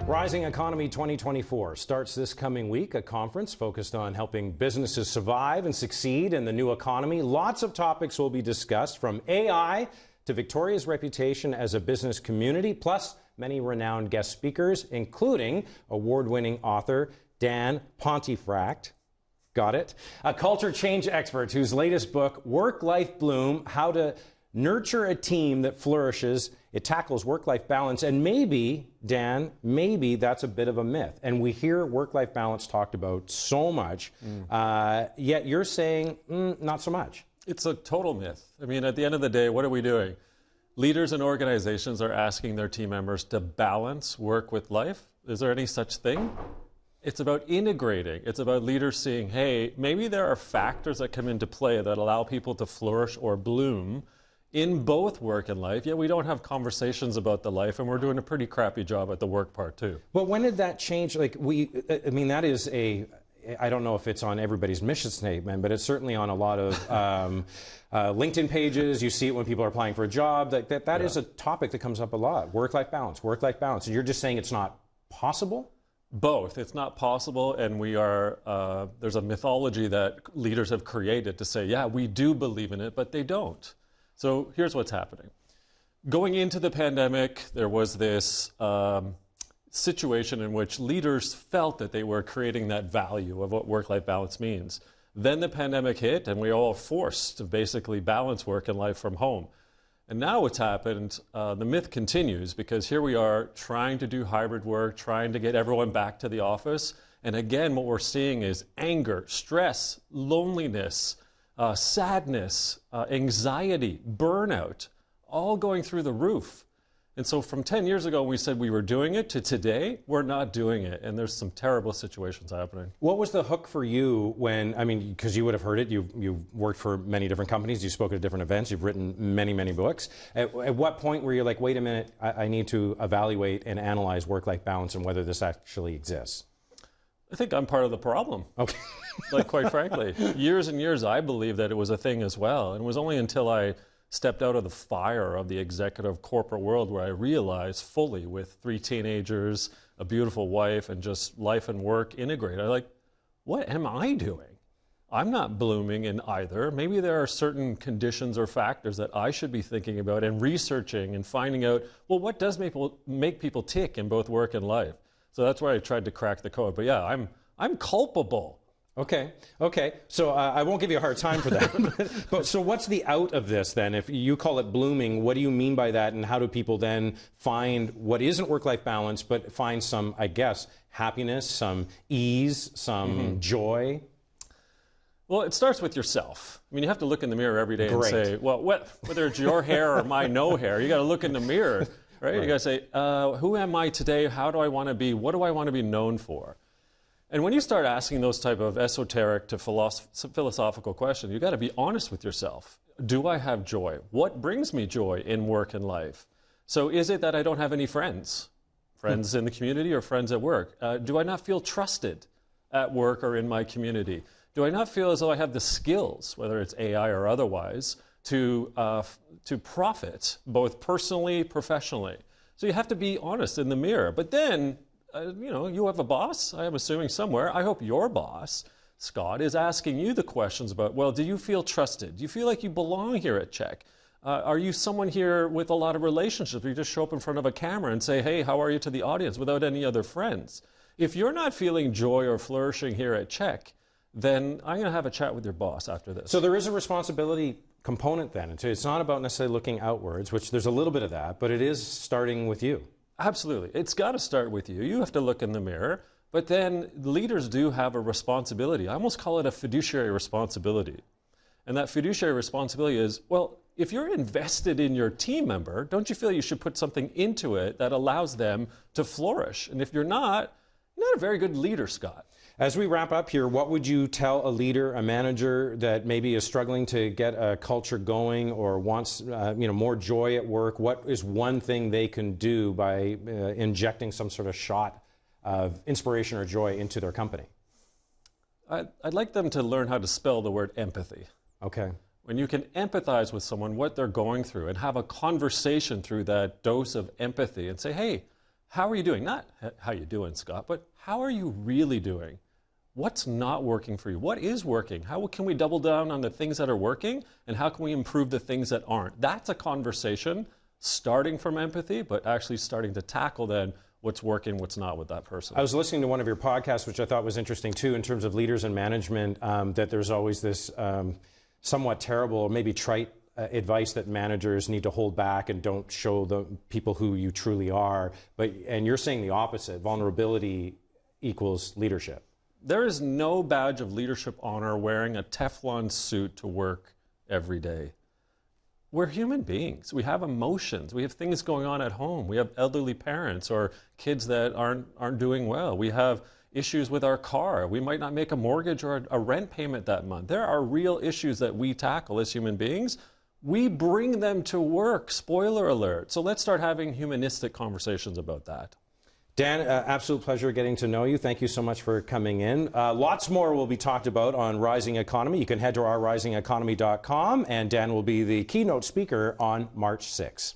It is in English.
Rising Economy 2024 starts this coming week, a conference focused on helping businesses survive and succeed in the new economy. Lots of topics will be discussed, from AI to Victoria's reputation as a business community, plus many renowned guest speakers, including award-winning author Dan Pontefract. Got it? A culture change expert whose latest book, Work-Life Bloom, How to Nurture a Team That Flourishes. It tackles work-life balance, and maybe, Dan, maybe that's a bit of a myth. And we hear work-life balance talked about so much, yet you're saying not so much. It's a total myth. I mean, at the end of the day, what are we doing? Leaders and organizations are asking their team members to balance work with life. Is there any such thing? It's about integrating. It's about leaders seeing, hey, maybe there are factors that come into play that allow people to flourish or bloom in both work and life, yet we don't have conversations about the life, and we're doing a pretty crappy job at the work part too. But when did that change? I mean, that is I don't know if it's on everybody's mission statement, but it's certainly on a lot of LinkedIn pages. You see it when people are applying for a job. That is a topic that comes up a lot. Work-life balance, work-life balance. And you're just saying it's not possible? Both. It's not possible, and we are, there's a mythology that leaders have created to say, yeah, we do believe in it, but they don't. So here's what's happening. Going into the pandemic, there was this situation in which leaders felt that they were creating that value of what work-life balance means. Then the pandemic hit, and we all forced to basically balance work and life from home. And now what's happened, the myth continues, because here we are trying to do hybrid work, trying to get everyone back to the office. And again, what we're seeing is anger, stress, loneliness, sadness, anxiety, burnout, all going through the roof. And so from 10 years ago, we said we were doing it, to today, we're not doing it. And there's some terrible situations happening. What was the hook for you when, I mean, because you would have heard it, you've worked for many different companies, you spoke at different events, you've written many, many books. At what point were you like, wait a minute, I need to evaluate and analyze work-life balance and whether this actually exists? I think I'm part of the problem. Okay. Like, quite frankly, years and years I believed that it was a thing as well. And it was only until I stepped out of the fire of the executive corporate world where I realized fully, with 3 teenagers, a beautiful wife, and just life and work integrated, I'm like, what am I doing? I'm not blooming in either. Maybe there are certain conditions or factors that I should be thinking about and researching and finding out, well, what does make people tick in both work and life? So that's why I tried to crack the code. But yeah, I'm culpable. Okay. So I won't give you a hard time for that. But so what's the out of this then? If you call it blooming, what do you mean by that? And how do people then find what isn't work-life balance, but find some, I guess, happiness, some ease, some joy? Well, it starts with yourself. I mean, you have to look in the mirror every day and say, well, whether it's your hair or my no hair, you got to look in the mirror, right? You got to say, who am I today? How do I want to be? What do I want to be known for? And when you start asking those type of esoteric to philosophical questions, you got to be honest with yourself. Do I have joy? What brings me joy in work and life? So is it that I don't have any friends? Friends in the community or friends at work? Do I not feel trusted at work or in my community? Do I not feel as though I have the skills, whether it's AI or otherwise, to profit both personally, professionally? So you have to be honest in the mirror. But then, you have a boss, I am assuming somewhere. I hope your boss, Scott, is asking you the questions about, well, do you feel trusted? Do you feel like you belong here at CHEK? Are you someone here with a lot of relationships where you just show up in front of a camera and say, hey, how are you to the audience without any other friends? If you're not feeling joy or flourishing here at CHEK, then I'm going to have a chat with your boss after this. So there is a responsibility component then. It's not about necessarily looking outwards, which there's a little bit of that, but it is starting with you. Absolutely. It's got to start with you. You have to look in the mirror, but then leaders do have a responsibility. I almost call it a fiduciary responsibility. And that fiduciary responsibility is, well, if you're invested in your team member, don't you feel you should put something into it that allows them to flourish? And if you're not a very good leader, Scott. As we wrap up here, what would you tell a leader, a manager that maybe is struggling to get a culture going or wants more joy at work? What is one thing they can do by injecting some sort of shot of inspiration or joy into their company? I'd like them to learn how to spell the word empathy. Okay. When you can empathize with someone, what they're going through, and have a conversation through that dose of empathy and say, hey, how are you doing? Not how you doing, Scott, but how are you really doing? What's not working for you? What is working? How can we double down on the things that are working, and how can we improve the things that aren't? That's a conversation starting from empathy, but actually starting to tackle then what's working, what's not with that person. I was listening to one of your podcasts, which I thought was interesting too, in terms of leaders and management, that there's always this somewhat terrible or maybe trite advice that managers need to hold back and don't show the people who you truly are. And you're saying the opposite. Vulnerability equals leadership. There is no badge of leadership honor wearing a Teflon suit to work every day. We're human beings. We have emotions. We have things going on at home. We have elderly parents or kids that aren't doing well. We have issues with our car. We might not make a mortgage or a rent payment that month. There are real issues that we tackle as human beings. We bring them to work, spoiler alert. So let's start having humanistic conversations about that. Dan, absolute pleasure getting to know you. Thank you so much for coming in. Lots more will be talked about on Rising Economy. You can head to ourrisingeconomy.com, and Dan will be the keynote speaker on March 6th.